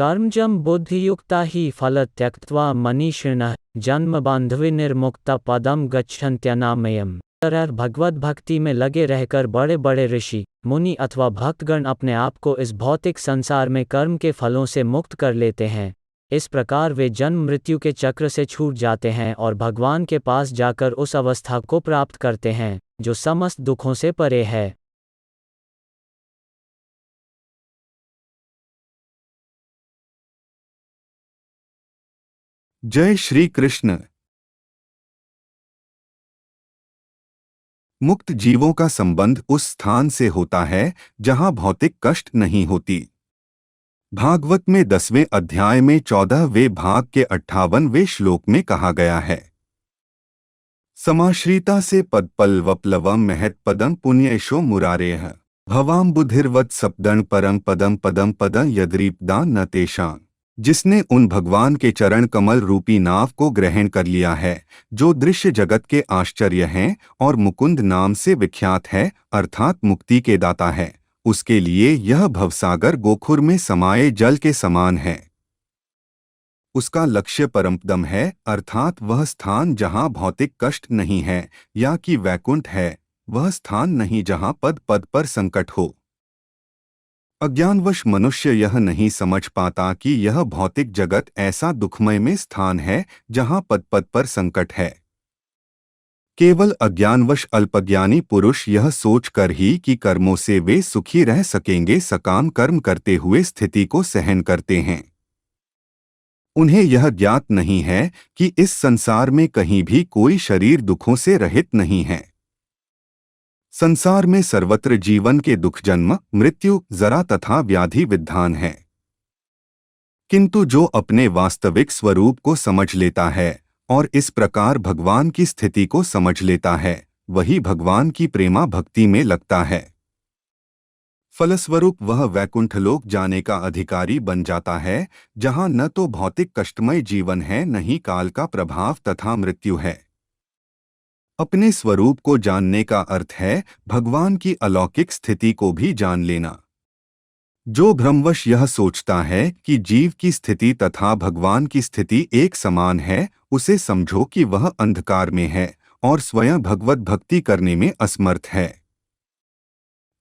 कर्मजं बुद्धियुक्ता हि फल त्यक्त्वा मनीषिणः जन्मबान्धविर्मुक्ता पदम गच्छन्त्यनामयम्। भगवत भक्ति में लगे रहकर बड़े बड़े ऋषि, मुनि अथवा भक्तगण अपने आप को इस भौतिक संसार में कर्म के फलों से मुक्त कर लेते हैं। इस प्रकार वे जन्म मृत्यु के चक्र से छूट जाते हैं और भगवान के पास जाकर उस अवस्था को प्राप्त करते हैं जो समस्त दुखों से परे है। जय श्री कृष्ण। मुक्त जीवों का संबंध उस स्थान से होता है जहां भौतिक कष्ट नहीं होती। भागवत में 10वें अध्याय में 14वें भाग के 58वें श्लोक में कहा गया है, समाश्रिता से पदपल्वप्लवम महत पदम पुण्येशो मुरारेह भवाम बुधिर्वत सपदन परम पदम पदम पदं यद्रीपदान न तेषां। जिसने उन भगवान के चरण कमल रूपी नाव को ग्रहण कर लिया है जो दृश्य जगत के आश्चर्य हैं और मुकुंद नाम से विख्यात है, अर्थात मुक्ति के दाता है, उसके लिए यह भवसागर गोखुर में समाये जल के समान है। उसका लक्ष्य परमपदम है, अर्थात वह स्थान जहाँ भौतिक कष्ट नहीं है, या कि वैकुंठ है, वह स्थान नहीं जहाँ पद पद पर संकट हो। अज्ञानवश मनुष्य यह नहीं समझ पाता कि यह भौतिक जगत ऐसा दुखमय में स्थान है जहाँ पद पद पर संकट है। केवल अज्ञानवश अल्पज्ञानी पुरुष यह सोचकर ही कि कर्मों से वे सुखी रह सकेंगे सकाम कर्म करते हुए स्थिति को सहन करते हैं। उन्हें यह ज्ञात नहीं है कि इस संसार में कहीं भी कोई शरीर दुखों से रहित नहीं है। संसार में सर्वत्र जीवन के दुख जन्म मृत्यु जरा तथा व्याधि विद्यमान है, किंतु जो अपने वास्तविक स्वरूप को समझ लेता है और इस प्रकार भगवान की स्थिति को समझ लेता है, वही भगवान की प्रेमा भक्ति में लगता है। फलस्वरूप वह वैकुंठ लोक जाने का अधिकारी बन जाता है, जहां न तो भौतिक कष्टमय जीवन है न ही काल का प्रभाव तथा मृत्यु है। अपने स्वरूप को जानने का अर्थ है भगवान की अलौकिक स्थिति को भी जान लेना। जो भ्रमवश यह सोचता है कि जीव की स्थिति तथा भगवान की स्थिति एक समान है, उसे समझो कि वह अंधकार में है और स्वयं भगवत भक्ति करने में असमर्थ है।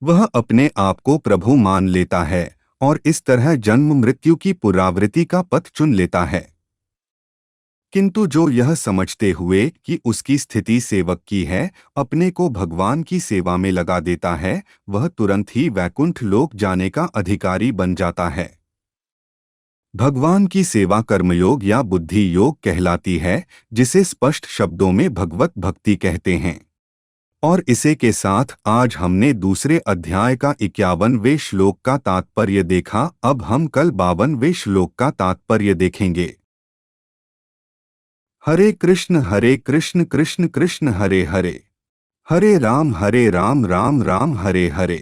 वह अपने आप को प्रभु मान लेता है और इस तरह जन्म मृत्यु की पुनरावृत्ति का पथ चुन लेता है। किंतु जो यह समझते हुए कि उसकी स्थिति सेवक की है, अपने को भगवान की सेवा में लगा देता है, वह तुरंत ही वैकुंठ लोक जाने का अधिकारी बन जाता है। भगवान की सेवा कर्मयोग या बुद्धि योग कहलाती है, जिसे स्पष्ट शब्दों में भगवत भक्ति कहते हैं। और इसे के साथ आज हमने दूसरे अध्याय का 51वें श्लोक का तात्पर्य देखा। अब हम कल 52वें श्लोक का तात्पर्य देखेंगे। हरे कृष्ण कृष्ण कृष्ण हरे हरे, हरे राम राम राम हरे हरे।